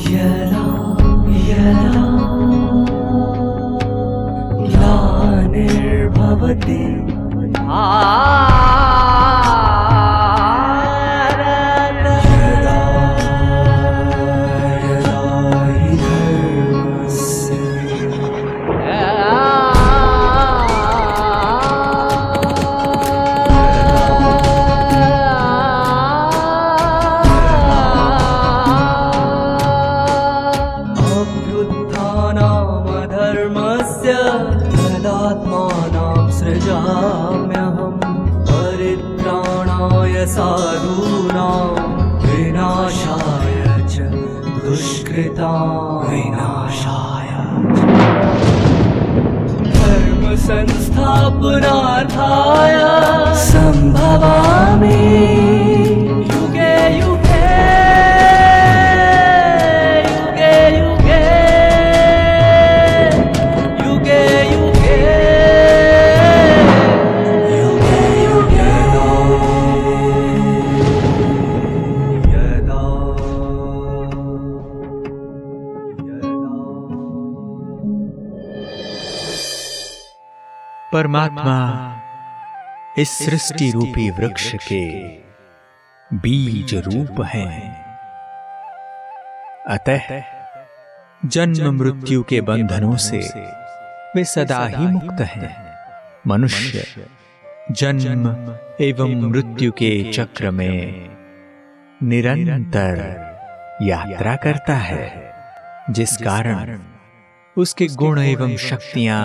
यदा यदा ग्लानिर्भवति सृजाम्यहं परित्राणाय साधूनां विनाशाय च दुष्कृतां विनाशाय धर्म संस्थापनार्थाय संभवामि युगे युगे युगे युगे युगे परमात्मा इस सृष्टि रूपी वृक्ष के बीज रूप हैं। अतः जन्म मृत्यु के बंधनों से वे सदा ही मुक्त हैं। मनुष्य जन्म एवं मृत्यु के चक्र में निरंतर यात्रा करता है, जिस कारण उसके गुण एवं शक्तियां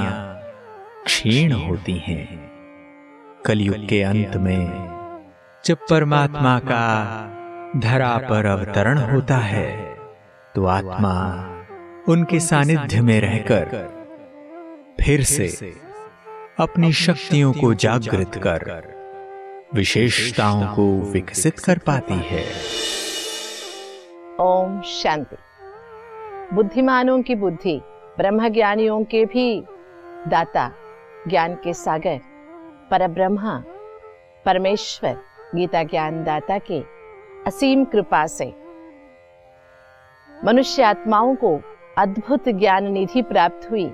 क्षीण होती हैं। कलयुग के अंत में जब परमात्मा का धरा पर अवतरण होता है तो आत्मा उनके सानिध्य में रहकर फिर से अपनी शक्तियों को जागृत कर विशेषताओं को विकसित कर पाती है। ओम शांति। बुद्धिमानों की बुद्धि, ब्रह्मज्ञानियों के भी दाता, ज्ञान के सागर परब्रह्मा परमेश्वर गीता ज्ञान दाता के असीम कृपा से मनुष्य आत्माओं को अद्भुत ज्ञान निधि प्राप्त हुई,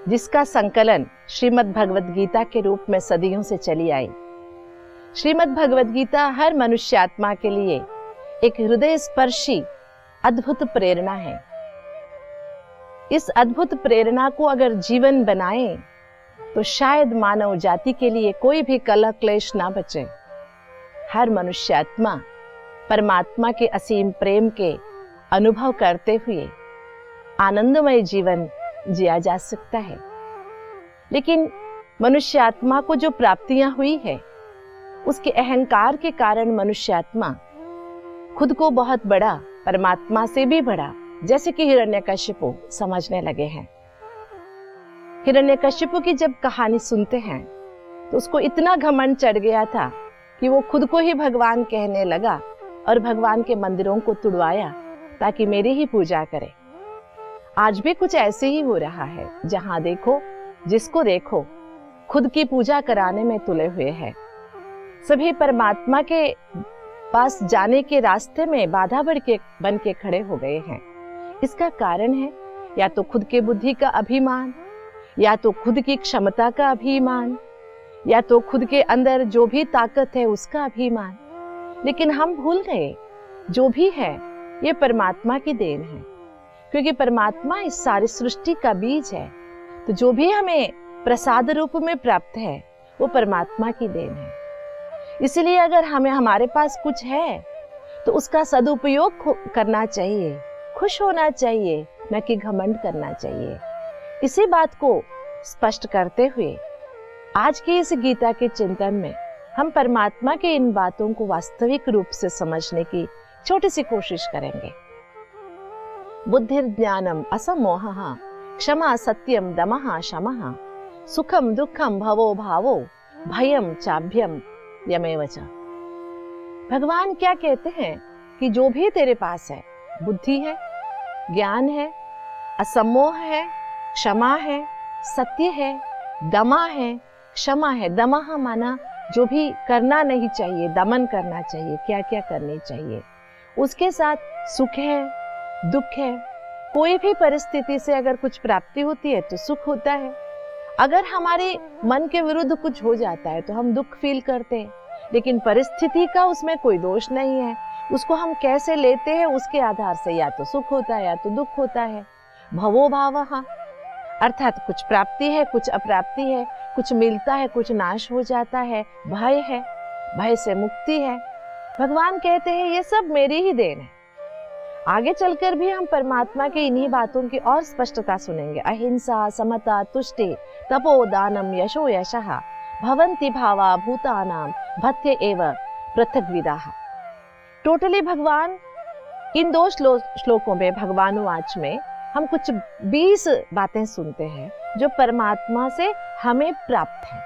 जिसका संकलन श्रीमद् भगवद गीता के रूप में सदियों से चली आई। श्रीमद् भगवद गीता हर मनुष्य आत्मा के लिए एक हृदय स्पर्शी अद्भुत प्रेरणा है। इस अद्भुत प्रेरणा को अगर जीवन बनाए तो शायद मानव जाति के लिए कोई भी कलह क्लेश ना बचे। हर मनुष्य आत्मा परमात्मा के असीम प्रेम के अनुभव करते हुए आनंदमय जीवन जिया जा सकता है। लेकिन मनुष्य आत्मा को जो प्राप्तियां हुई है, उसके अहंकार के कारण मनुष्य आत्मा खुद को बहुत बड़ा, परमात्मा से भी बड़ा, जैसे कि हिरण्यकशिपु समझने लगे हैं। हिरण्यकशिपु की जब कहानी सुनते हैं तो उसको इतना घमंड चढ़ गया था कि वो खुद को ही भगवान कहने लगा और भगवान के मंदिरों को तुड़वाया ताकि मेरी ही पूजा करे। आज भी कुछ ऐसे ही हो रहा है, जहां देखो जिसको देखो खुद की पूजा कराने में तुले हुए हैं। सभी परमात्मा के पास जाने के रास्ते में बाधा बन के खड़े हो गए हैं। इसका कारण है या तो खुद के बुद्धि का अभिमान, या तो खुद की क्षमता का अभिमान, या तो खुद के अंदर जो भी ताकत है उसका अभिमान। लेकिन हम भूल गए जो भी है ये परमात्मा की देन है, क्योंकि परमात्मा इस सारी सृष्टि का बीज है। तो जो भी हमें प्रसाद रूप में प्राप्त है वो परमात्मा की देन है। इसलिए अगर हमारे पास कुछ है तो उसका सदुपयोग करना चाहिए, खुश होना चाहिए, न कि घमंड करना चाहिए। इसी बात को स्पष्ट करते हुए आज के इस गीता के चिंतन में हम परमात्मा के इन बातों को वास्तविक रूप से समझने की छोटी सी कोशिश करेंगे। बुद्धिर्ज्ञानम असमोहः क्षमा सत्यम दमः शमः सुखम दुखम भवो भावो भयम चाभ्यम यमेव च। भगवान क्या कहते हैं कि जो भी तेरे पास है, बुद्धि है, ज्ञान है, असमोह है, क्षमा है, सत्य है, दमा है, क्षमा है। दमः माना जो भी करना नहीं चाहिए, दमन करना चाहिए, क्या क्या करनी चाहिए। उसके साथ सुख है, दुख है। कोई भी परिस्थिति से अगर कुछ प्राप्ति होती है तो सुख होता है। अगर हमारे मन के विरुद्ध कुछ हो जाता है तो हम दुख फील करते हैं, लेकिन परिस्थिति का उसमें कोई दोष नहीं है। उसको हम कैसे लेते हैं उसके आधार से या तो सुख होता है या तो दुख होता है। भवो भावः, अर्थात कुछ प्राप्ति है, कुछ अप्राप्ति है, कुछ मिलता है, कुछ नाश हो जाता है। भय है, भय से मुक्ति है। भगवान कहते हैं ये सब मेरी ही देन है। आगे चलकर भी हम परमात्मा के इन्हीं बातों की और स्पष्टता सुनेंगे। अहिंसा, समता, तुष्टि, तपो, दानम, यशो, यशः भवन्ति भावा भूतानां भत्य एव पृथग्विदाः। टोटली भगवान इन 2 श्लोकों में, भगवानुवाच में हम कुछ 20 बातें सुनते हैं जो परमात्मा से हमें प्राप्त है।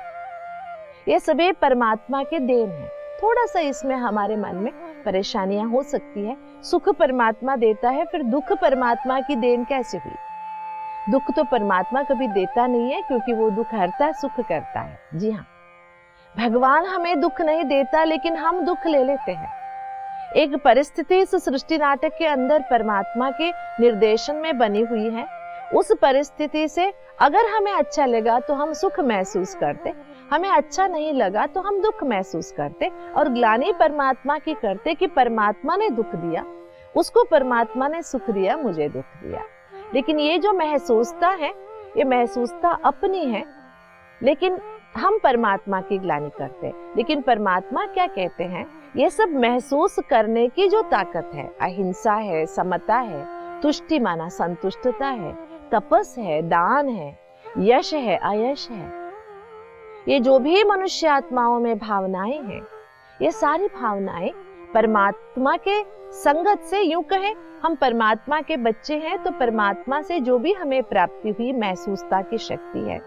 ये सभी परमात्मा के देन है। थोड़ा सा इसमें हमारे मन में परेशानियां हो सकती है। सुख परमात्मा देता है, फिर दुख परमात्मा की देन कैसे हुई? दुख तो परमात्मा कभी देता नहीं है, क्योंकि वो दुख हरता है, सुख करता है। जी हाँ, भगवान हमें दुख नहीं देता, लेकिन हम दुख ले लेते हैं। एक परिस्थिति इस सृष्टि नाटक के अंदर परमात्मा के निर्देशन में बनी हुई है। उस परिस्थिति से अगर हमें अच्छा लगा तो हम सुख महसूस करते, हमें अच्छा नहीं लगा तो हम दुख महसूस करते, और ग्लानि परमात्मा की करते कि परमात्मा ने दुख दिया, उसको परमात्मा ने सुख दिया, मुझे दुख दिया। लेकिन ये जो महसूसता है, ये महसूसता अपनी है, लेकिन हम परमात्मा की ग्लानि करते। लेकिन परमात्मा क्या कहते हैं? ये सब महसूस करने की जो ताकत है, अहिंसा है, समता है, तुष्टि माना संतुष्टता है, तपस है, दान है, यश है, अयश है, ये जो भी मनुष्य आत्माओं में भावनाएं हैं, ये सारी भावनाएं परमात्मा के संगत से, यूं कहें हम परमात्मा के बच्चे हैं तो परमात्मा से जो भी हमें प्राप्ति हुई महसूसता की शक्ति है।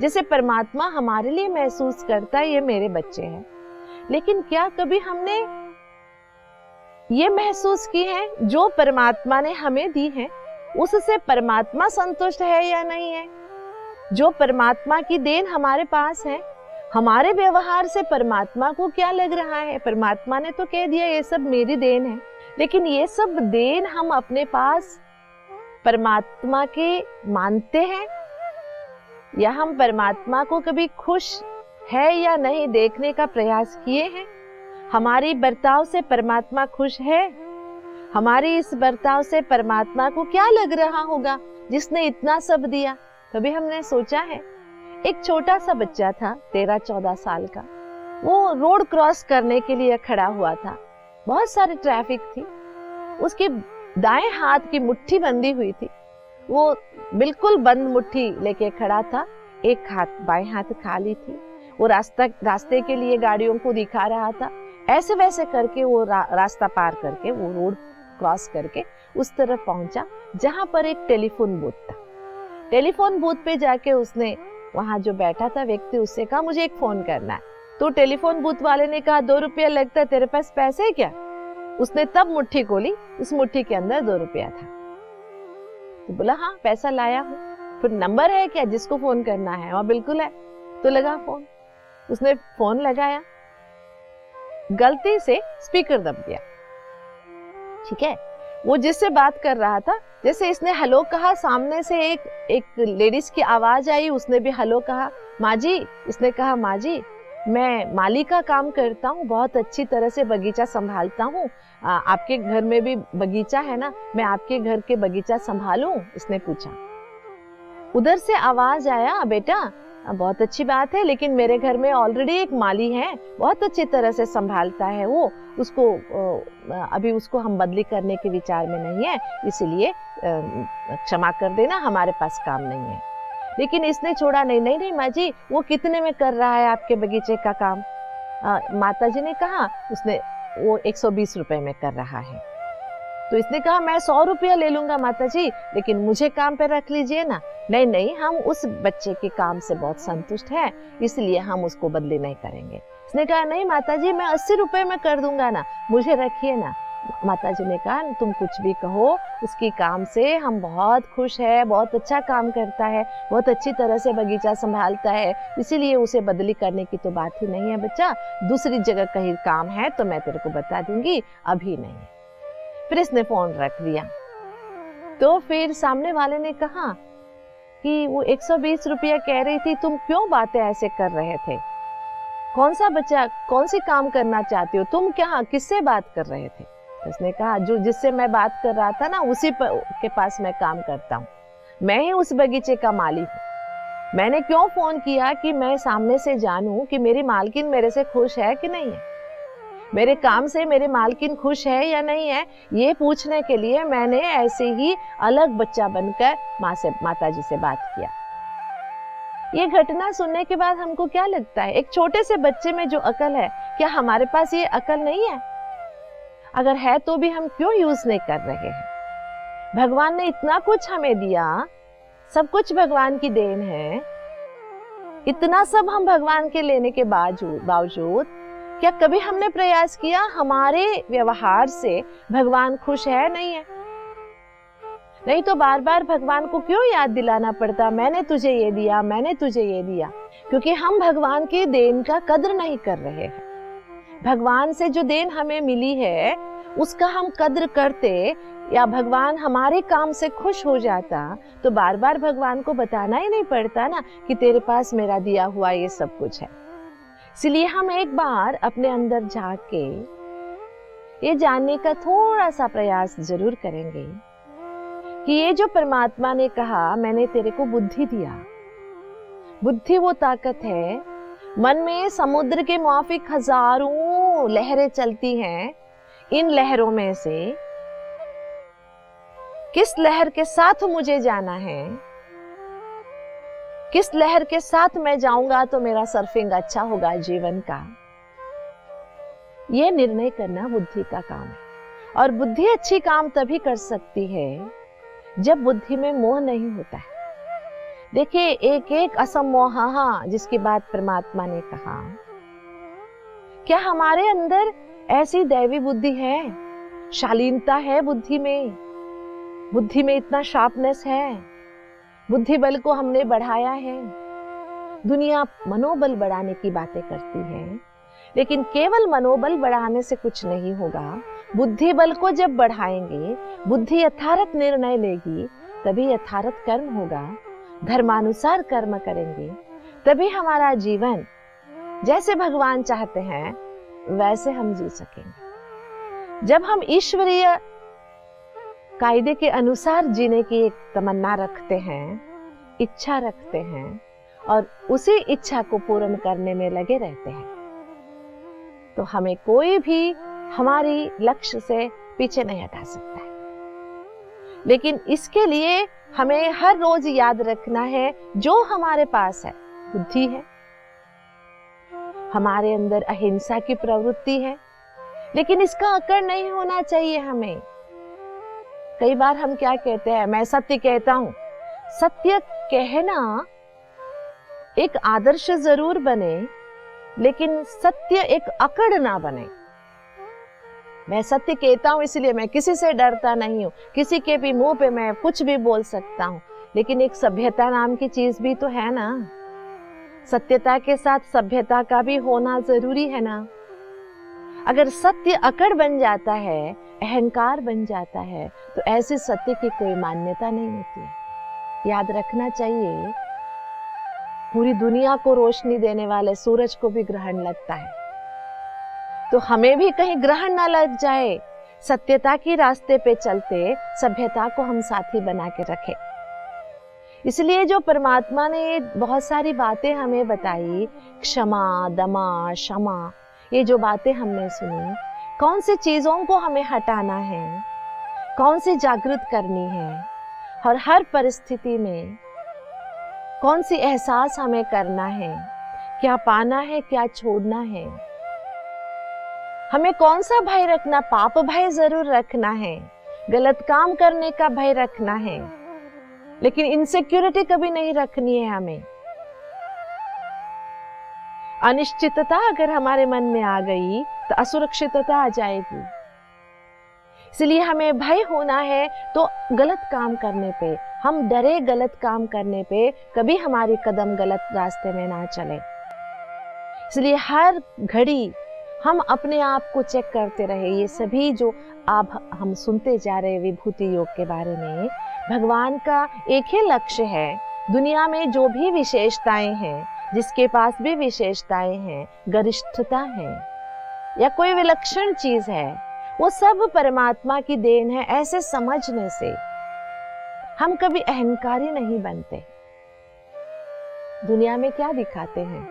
जैसे परमात्मा हमारे लिए महसूस करता है ये मेरे बच्चे हैं, लेकिन क्या कभी हमने ये महसूस की है जो परमात्मा ने हमें दी है उससे परमात्मा संतुष्ट है या नहीं है? जो परमात्मा की देन हमारे पास है, हमारे व्यवहार से परमात्मा को क्या लग रहा है? परमात्मा ने तो कह दिया ये सब मेरी देन है, लेकिन ये सब देन हम अपने पास परमात्मा के मानते हैं, या हम परमात्मा को कभी खुश है या नहीं देखने का प्रयास किए हैं? हमारी बर्ताव से परमात्मा खुश है? हमारी इस बर्ताव से परमात्मा को क्या लग रहा होगा जिसने इतना सब दिया? कभी हमने सोचा है? एक छोटा सा बच्चा था 13-14 साल का, वो रोड क्रॉस करने के लिए खड़ा हुआ था। बहुत सारी ट्रैफिक थी, उसकी दाएं हाथ की मुट्ठी बंधी हुई थी, वो बिल्कुल बंद मुट्ठी लेके खड़ा था, एक हाथ बाएं हाथ खाली थी। वो रास्ते के लिए गाड़ियों को दिखा रहा था। ऐसे वैसे करके वो रास्ता पार करके, वो रोड क्रॉस करके उस तरफ पहुंचा जहां पर एक टेलीफोन बूथ था। टेलीफोन बूथ पे जाके उसने, वहां जो बैठा था व्यक्ति, उससे कहा मुझे एक फोन करना है। तो टेलीफोन बूथ वाले ने कहा 2 रुपया लगता है, तेरे पास पैसे है क्या? उसने तब मुट्ठी खोली, उस मुट्ठी के अंदर 2 रुपया था। तो बोला हाँ पैसा लाया हूँ। फिर नंबर है क्या जिसको फोन करना है? वहाँ बिल्कुल है। तो लगा फोन, उसने फोन लगाया, गलती से स्पीकर दब गया। ठीक है, वो जिससे बात कर रहा था, जैसे इसने हेलो कहा, सामने से एक लेडीज की आवाज आई, उसने भी हेलो कहा। माँ जी, इसने कहा माँ जी मैं माली का काम करता हूँ, बहुत अच्छी तरह से बगीचा संभालता हूँ, आपके घर में भी बगीचा है ना, मैं आपके घर के बगीचा संभालूं? इसने पूछा। उधर से आवाज आया, बेटा बहुत अच्छी बात है, लेकिन मेरे घर में ऑलरेडी एक माली है, बहुत अच्छी तरह से संभालता है वो, उसको अभी उसको हम बदली करने के विचार में नहीं है, इसलिए क्षमा कर देना, हमारे पास काम नहीं है। लेकिन इसने छोड़ा नहीं। नहीं नहीं माँ जी, वो कितने में कर रहा है आपके बगीचे का काम? माता जी ने कहा उसने वो 120 रुपए में कर रहा है। तो इसने कहा मैं 100 रुपया ले लूंगा माता जी, लेकिन मुझे काम पे रख लीजिए ना। नहीं नहीं, हम उस बच्चे के काम से बहुत संतुष्ट हैं, इसलिए हम उसको बदली नहीं करेंगे। इसने कहा नहीं माता जी, मैं 80 रुपए में कर दूंगा ना, मुझे रखिए ना। माता जी ने कहा तुम कुछ भी कहो, उसकी काम से हम बहुत खुश है, बहुत अच्छा काम करता है, बहुत अच्छी तरह से बगीचा संभालता है, इसीलिए उसे बदली करने की तो बात ही नहीं है बच्चा। दूसरी जगह कहीं काम है तो मैं तेरे को बता दूंगी, अभी नहीं। फिर इसने फोन रख दिया। तो फिर सामने वाले ने कहा कि वो 120 रुपया कह रही थी, तुम क्यों बातें ऐसे कर रहे थे? कौन सा बच्चा, कौन सी काम करना चाहती हो तुम? क्या किससे बात कर रहे थे? तो उसने कहा, जो जिससे मैं बात कर रहा था ना, उसी के पास मैं काम करता हूँ, मैं ही उस बगीचे का माली हूँ। मैंने क्यों फोन किया कि मैं सामने से जानूं कि मेरी मालकिन मेरे से खुश है कि नहीं है, मेरे काम से मेरी मालकिन खुश है या नहीं है, ये पूछने के लिए मैंने ऐसे ही अलग बच्चा बनकर माता जी से बात किया। ये घटना सुनने के बाद हमको क्या लगता है, एक छोटे से बच्चे में जो अकल है, क्या हमारे पास ये अकल नहीं है? अगर है तो भी हम क्यों यूज नहीं कर रहे हैं? भगवान ने इतना कुछ हमें दिया, सब कुछ भगवान की देन है। इतना सब हम भगवान के लेने के बावजूद क्या कभी हमने प्रयास किया हमारे व्यवहार से भगवान खुश है नहीं है? नहीं तो बार बार भगवान को क्यों याद दिलाना पड़ता, मैंने तुझे ये दिया, मैंने तुझे ये दिया? क्योंकि हम भगवान की देन का कद्र नहीं कर रहे हैं। भगवान से जो देन हमें मिली है उसका हम कद्र करते, या भगवान हमारे काम से खुश हो जाता, तो बार बार भगवान को बताना ही नहीं पड़ता ना कि तेरे पास मेरा दिया हुआ ये सब कुछ है। इसलिए हम एक बार अपने अंदर झांक के ये जानने का थोड़ा सा प्रयास जरूर करेंगे कि ये जो परमात्मा ने कहा, मैंने तेरे को बुद्धि दिया, बुद्धि वो ताकत है, मन में समुद्र के माफिक हजारों लहरें चलती हैं, इन लहरों में से किस लहर के साथ मुझे जाना है, किस लहर के साथ मैं जाऊंगा तो मेरा सर्फिंग अच्छा होगा जीवन का, ये निर्णय करना बुद्धि का काम है। और बुद्धि अच्छी काम तभी कर सकती है जब बुद्धि में मोह नहीं होता है। देखिए, एक एक असमोहा जिसकी बात परमात्मा ने कहा, क्या हमारे अंदर ऐसी दैवी बुद्धि है, शालीनता है बुद्धि में इतना शार्पनेस है, बुद्धि बल को हमने बढ़ाया है। दुनिया मनोबल बढ़ाने की बातें करती है, लेकिन केवल मनोबल बढ़ाने से कुछ नहीं होगा। बुद्धि बल को जब बढ़ाएंगे, बुद्धि यथार्थ निर्णय लेगी, तभी यथार्थ कर्म होगा। धर्मानुसार कर्म करेंगे तभी हमारा जीवन जैसे भगवान चाहते हैं वैसे हम जी सकेंगे। जब हम ईश्वरीय कायदे के अनुसार जीने की एक तमन्ना रखते हैं, इच्छा रखते हैं, और उसी इच्छा को पूर्ण करने में लगे रहते हैं, तो हमें कोई भी हमारी लक्ष्य से पीछे नहीं हटा सकता है। लेकिन इसके लिए हमें हर रोज याद रखना है, जो हमारे पास है बुद्धि है, हमारे अंदर अहिंसा की प्रवृत्ति है, लेकिन इसका अकड़ नहीं होना चाहिए हमें। कई बार हम क्या कहते हैं, मैं सत्य कहता हूं। सत्य कहना एक आदर्श जरूर बने, लेकिन सत्य एक अकड़ ना बने। मैं सत्य कहता हूं इसलिए मैं किसी से डरता नहीं हूं, किसी के भी मुंह पे मैं कुछ भी बोल सकता हूं, लेकिन एक सभ्यता नाम की चीज भी तो है ना। सत्यता के साथ सभ्यता का भी होना जरूरी है ना। अगर सत्य अकड़ बन जाता है, अहंकार बन जाता है, तो ऐसे सत्य की कोई मान्यता नहीं होती है। याद रखना चाहिए, पूरी दुनिया को रोशनी देने वाले सूरज को भी ग्रहण लगता है, तो हमें भी कहीं ग्रहण ना लग जाए। सत्यता की रास्ते पे चलते सभ्यता को हम साथी बना के रखें। इसलिए जो परमात्मा ने बहुत सारी बातें हमें बताई, क्षमा, दमा, क्षमा, ये जो बातें हमने सुनी, कौन सी चीजों को हमें हटाना है, कौन सी जागृत करनी है, और हर परिस्थिति में कौन सी एहसास हमें करना है, क्या पाना है, क्या छोड़ना है, हमें कौन सा भय रखना, पाप भय जरूर रखना है, गलत काम करने का भय रखना है, लेकिन इनसिक्योरिटी कभी नहीं रखनी है हमें। अनिश्चितता अगर हमारे मन में आ गई तो असुरक्षितता आ जाएगी। इसलिए हमें भय होना है तो गलत काम करने पे, हम डरे गलत काम करने पे, कभी हमारी कदम गलत रास्ते में ना चले। इसलिए हर घड़ी हम अपने आप को चेक करते रहे। ये सभी जो अब हम सुनते जा रहे विभूति योग के बारे में। भगवान का एक ही लक्ष्य है, दुनिया में जो भी विशेषताएं हैं, जिसके पास भी विशेषताएं हैं, गरिष्ठता है या कोई विलक्षण चीज है, वो सब परमात्मा की देन है। ऐसे समझने से हम कभी अहंकारी नहीं बनते। दुनिया में क्या दिखाते हैं?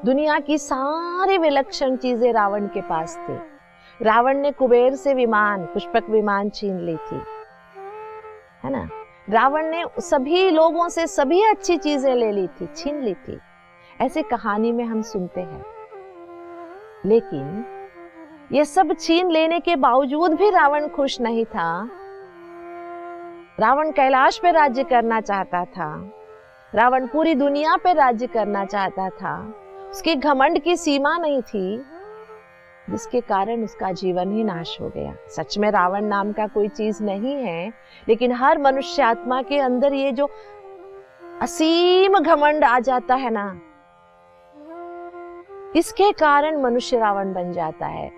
दुनिया की सारी विलक्षण चीजें रावण के पास थी। रावण ने कुबेर से विमान, पुष्पक विमान छीन ली थी, है ना। रावण ने सभी लोगों से सभी अच्छी चीजें ले ली थी, छीन ली थी। ऐसे कहानी में हम सुनते हैं। लेकिन ये सब छीन लेने के बावजूद भी रावण खुश नहीं था। रावण कैलाश पे राज्य करना चाहता था। रावण पूरी दुनिया पे राज्य करना चाहता था। उसके घमंड की सीमा नहीं थी, जिसके कारण उसका जीवन ही नाश हो गया। सच में रावण नाम का कोई चीज नहीं है, लेकिन हर मनुष्य आत्मा के अंदर ये जो असीम घमंड आ जाता है ना, इसके कारण मनुष्य रावण बन जाता है।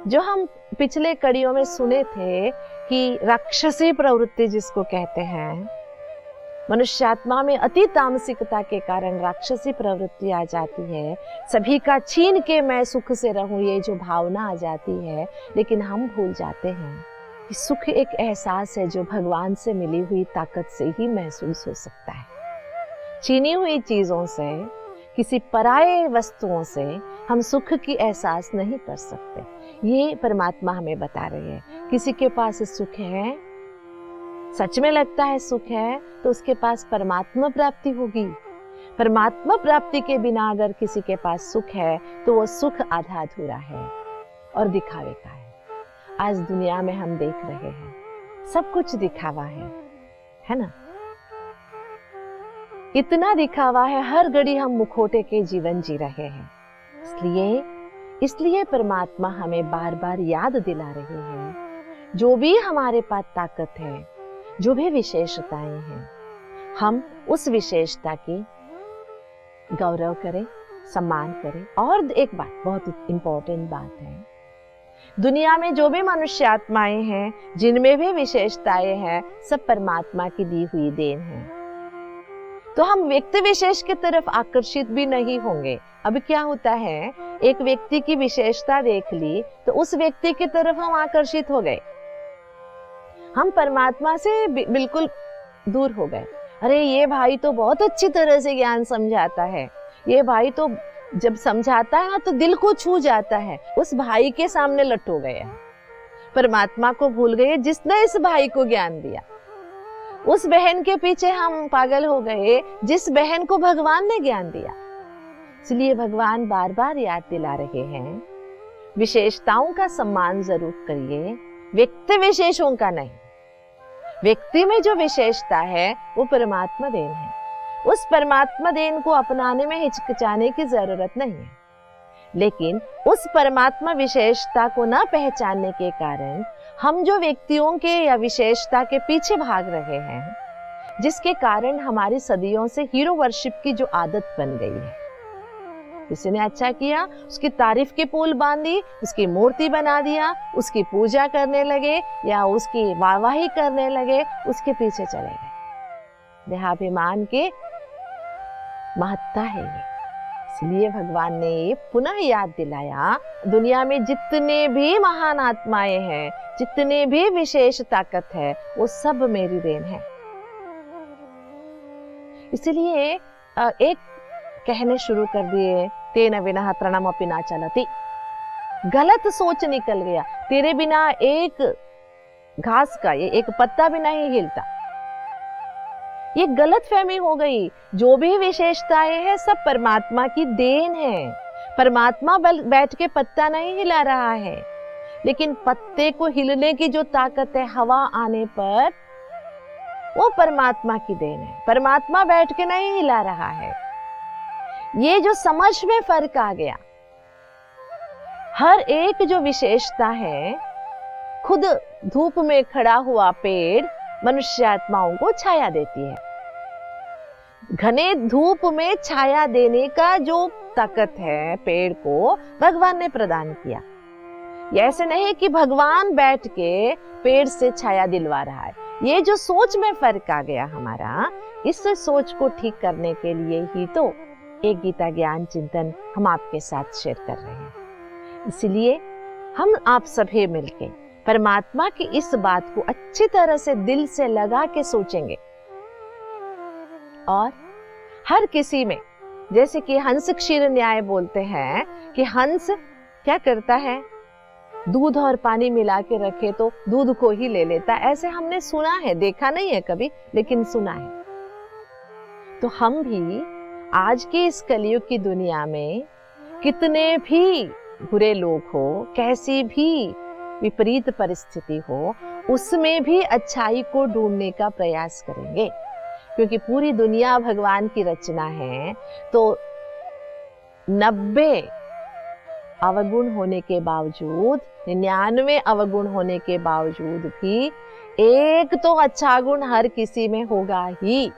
जो हम पिछले कड़ियों में सुने थे कि राक्षसी प्रवृत्ति जिसको कहते हैं, मनुष्यात्मा में अति तामसिकता के कारण राक्षसी प्रवृत्ति आ जाती है। सभी का छीन के मैं सुख से रहूं, ये जो भावना आ जाती है। लेकिन हम भूल जाते हैं कि सुख एक एहसास है जो भगवान से मिली हुई ताकत से ही महसूस हो सकता है। छीनी हुई चीजों से, किसी पराये वस्तुओं से हम सुख की एहसास नहीं कर सकते। ये परमात्मा हमें बता रहे हैं। किसी के पास सुख है, सच में लगता है सुख है, तो उसके पास परमात्मा प्राप्ति होगी। परमात्मा प्राप्ति के बिना अगर किसी के पास सुख है तो वो सुख आधा अधूरा है और दिखावे का है। आज दुनिया में हम देख रहे हैं सब कुछ दिखावा है ना। इतना दिखावा है, हर घड़ी हम मुखौटे के जीवन जी रहे हैं। इसलिए परमात्मा हमें बार बार याद दिला रहे हैं, जो भी हमारे पास ताकत है, जो भी विशेषताएं हैं, हम उस विशेषता की गौरव करें, सम्मान करें। और एक बात, बहुत इंपॉर्टेंट बात है, दुनिया में जो भी मनुष्य आत्माएं हैं, जिनमें भी विशेषताएं हैं, सब परमात्मा की दी हुई देन है। तो हम व्यक्ति विशेष की तरफ आकर्षित भी नहीं होंगे। अब क्या होता है, एक व्यक्ति की विशेषता देख ली तो उस व्यक्ति की तरफ हम आकर्षित हो गए, हम परमात्मा से बिल्कुल दूर हो गए। अरे ये भाई तो बहुत अच्छी तरह से ज्ञान समझाता है, ये भाई तो जब समझाता है ना तो दिल को छू जाता है। उस भाई के सामने लट हो गए, परमात्मा को भूल गए जिसने इस भाई को ज्ञान दिया। उस बहन के पीछे हम पागल हो गए जिस बहन को भगवान ने ज्ञान दिया। इसलिए भगवान बार बार याद दिला रहे हैं, विशेषताओं का सम्मान जरूर करिए, व्यक्ति विशेषों का नहीं। व्यक्ति में जो विशेषता है वो परमात्मा देन है। उस परमात्मा देन को अपनाने में हिचकिचाने की जरूरत नहीं है। लेकिन उस परमात्मा विशेषता को न पहचानने के कारण हम जो व्यक्तियों के या विशेषता के पीछे भाग रहे हैं, जिसके कारण हमारी सदियों से हीरो वर्शिप की जो आदत बन गई है। किसी ने अच्छा किया, उसकी तारीफ के पुल बांधी, उसकी मूर्ति बना दिया, उसकी पूजा करने लगे या उसकी वाहवाही करने लगे, उसके पीछे चले गए। देहाभिमान के महत्ता है ये। इसलिए भगवान ने पुनः याद दिलाया, दुनिया में जितने भी महान आत्माएं हैं, जितने भी विशेष ताकत है, वो सब मेरी देन है। इसलिए एक कहने शुरू कर दिए, तेन विना तृणमपि न चलति। गलत सोच निकल गया, तेरे बिना एक घास का एक पत्ता भी नहीं हिलता। ये गलत फहमी हो गई। जो भी विशेषताएं हैं सब परमात्मा की देन है। परमात्मा बैठ के पत्ता नहीं हिला रहा है, लेकिन पत्ते को हिलने की जो ताकत है हवा आने पर, वो परमात्मा की देन है। परमात्मा बैठ के नहीं हिला रहा है। ये जो समझ में फर्क आ गया, हर एक जो विशेषता है, खुद धूप में खड़ा हुआ पेड़ मनुष्य आत्माओं को छाया देती है। घने धूप में छाया देने का जो ताकत है पेड़ को, भगवान ने प्रदान किया। ये ऐसे नहीं कि भगवान बैठ के पेड़ से छाया दिलवा रहा है। ये जो सोच में फर्क आ गया हमारा, इस सोच को ठीक करने के लिए ही तो एक गीता ज्ञान चिंतन हम आपके साथ शेयर कर रहे हैं। इसलिए हम आप सभी मिलके परमात्मा की इस बात को अच्छी तरह से दिल से लगा के सोचेंगे और हर किसी में, जैसे कि हंस क्षीर न्याय बोलते हैं कि हंस क्या करता है, दूध और पानी मिला के रखे तो दूध को ही ले लेता। ऐसे हमने सुना है, देखा नहीं है कभी, लेकिन सुना है। तो हम भी आज की इस कलयुग की दुनिया में कितने भी बुरे लोग हो, कैसी भी विपरीत परिस्थिति हो, उसमें भी अच्छाई को ढूंढने का प्रयास करेंगे, क्योंकि पूरी दुनिया भगवान की रचना है। तो 90 अवगुण होने के बावजूद, 99 अवगुण होने के बावजूद भी एक तो अच्छा गुण हर किसी में होगा ही।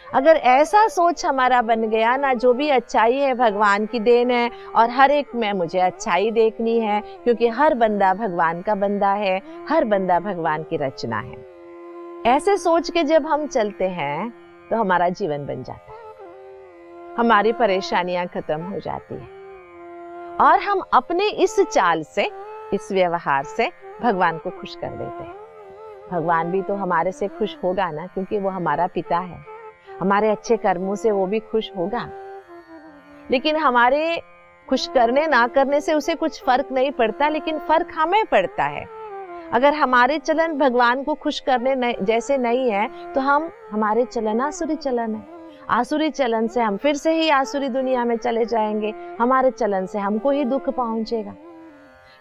अगर ऐसा सोच हमारा बन गया ना, जो भी अच्छाई है भगवान की देन है और हर एक में मुझे अच्छाई देखनी है, क्योंकि हर बंदा भगवान का बंदा है, हर बंदा भगवान की रचना है। ऐसे सोच के जब हम चलते हैं तो हमारा जीवन बन जाता है, हमारी परेशानियां खत्म हो जाती है और हम अपने इस चाल से, इस व्यवहार से भगवान को खुश कर देते हैं। भगवान भी तो हमारे से खुश होगा ना, क्योंकि वो हमारा पिता है। हमारे अच्छे कर्मों से वो भी खुश होगा, लेकिन हमारे खुश करने ना करने से उसे कुछ फर्क नहीं पड़ता, लेकिन फर्क हमें पड़ता है। अगर हमारे चलन भगवान को खुश करने जैसे नहीं है तो हमारे चलन आसुरी चलन है। आसुरी चलन से हम फिर से ही आसुरी दुनिया में चले जाएंगे। हमारे चलन से हमको ही दुख पहुंचेगा।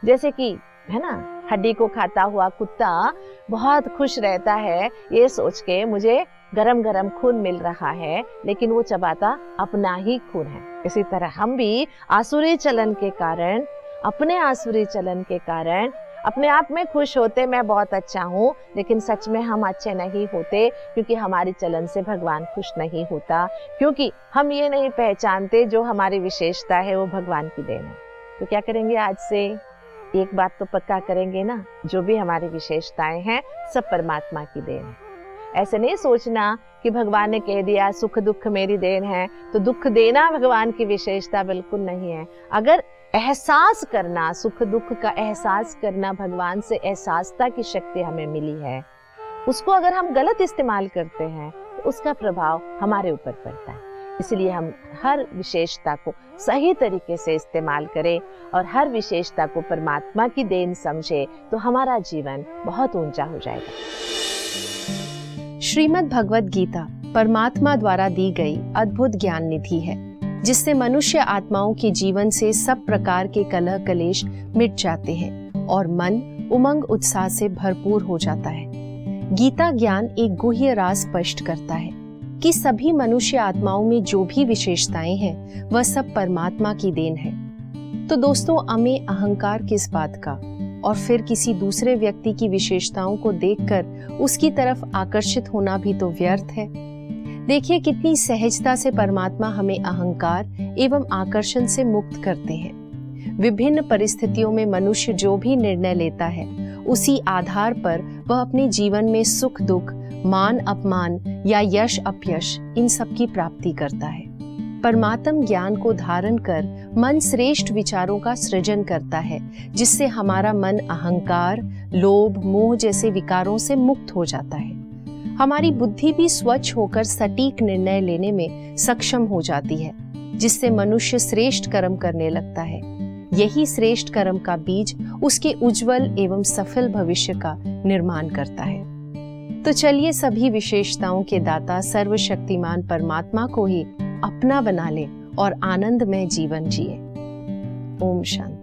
जैसे कि है ना, हड्डी को खाता हुआ कुत्ता बहुत खुश रहता है ये सोच के मुझे गरम गरम खून मिल रहा है, लेकिन वो चबाता अपना ही खून है। इसी तरह हम भी आसुरी चलन के कारण, अपने आसुरी चलन के कारण अपने आप में खुश होते, मैं बहुत अच्छा हूँ, लेकिन सच में हम अच्छे नहीं होते, क्योंकि हमारी चलन से भगवान खुश नहीं होता, क्योंकि हम ये नहीं पहचानते जो हमारी विशेषता है वो भगवान की देन है। तो क्या करेंगे, आज से एक बात तो पक्का करेंगे ना, जो भी हमारी विशेषताएं हैं सब परमात्मा की देन है। ऐसे नहीं सोचना कि भगवान ने कह दिया सुख दुख मेरी देन है, तो दुख देना भगवान की विशेषता बिल्कुल नहीं है। अगर एहसास करना, सुख दुख का एहसास करना भगवान से एहसासता की शक्ति हमें मिली है, उसको अगर हम गलत इस्तेमाल करते हैं तो उसका प्रभाव हमारे ऊपर पड़ता है। इसलिए हम हर विशेषता को सही तरीके से इस्तेमाल करें और हर विशेषता को परमात्मा की देन समझे, तो हमारा जीवन बहुत ऊंचा हो जाएगा। श्रीमद् भगवत गीता परमात्मा द्वारा दी गई अद्भुत ज्ञान निधि है, जिससे मनुष्य आत्माओं के जीवन से सब प्रकार के कलह कलेश मिट जाते हैं और मन उमंग उत्साह से भरपूर हो जाता है। गीता ज्ञान एक गुह्य राज स्पष्ट करता है कि सभी मनुष्य आत्माओं में जो भी विशेषताएं हैं वह सब परमात्मा की देन है। तो दोस्तों, हमें अहंकार किस बात का और फिर किसी दूसरे व्यक्ति की विशेषताओं को देखकर उसकी तरफ आकर्षित होना भी तो व्यर्थ है। देखिए कितनी सहजता से परमात्मा हमें अहंकार एवं आकर्षण से मुक्त करते हैं। विभिन्न परिस्थितियों में मनुष्य जो भी निर्णय लेता है उसी आधार पर वह अपने जीवन में सुख दुख, मान अपमान या यश अपयश इन सब की प्राप्ति करता है। परमात्म ज्ञान को धारण कर मन श्रेष्ठ विचारों का सृजन करता है, जिससे हमारा मन अहंकार, लोभ, मोह जैसे विकारों से मुक्त हो जाता है। हमारी बुद्धि भी स्वच्छ होकर सटीक निर्णय लेने में सक्षम हो जाती है, जिससे मनुष्य श्रेष्ठ कर्म करने लगता है। यही श्रेष्ठ कर्म का बीज उसके उज्जवल एवं सफल भविष्य का निर्माण करता है। तो चलिए सभी विशेषताओं के दाता सर्वशक्तिमान परमात्मा को ही अपना बना ले और आनंदमय जीवन जिए। ओम शांति।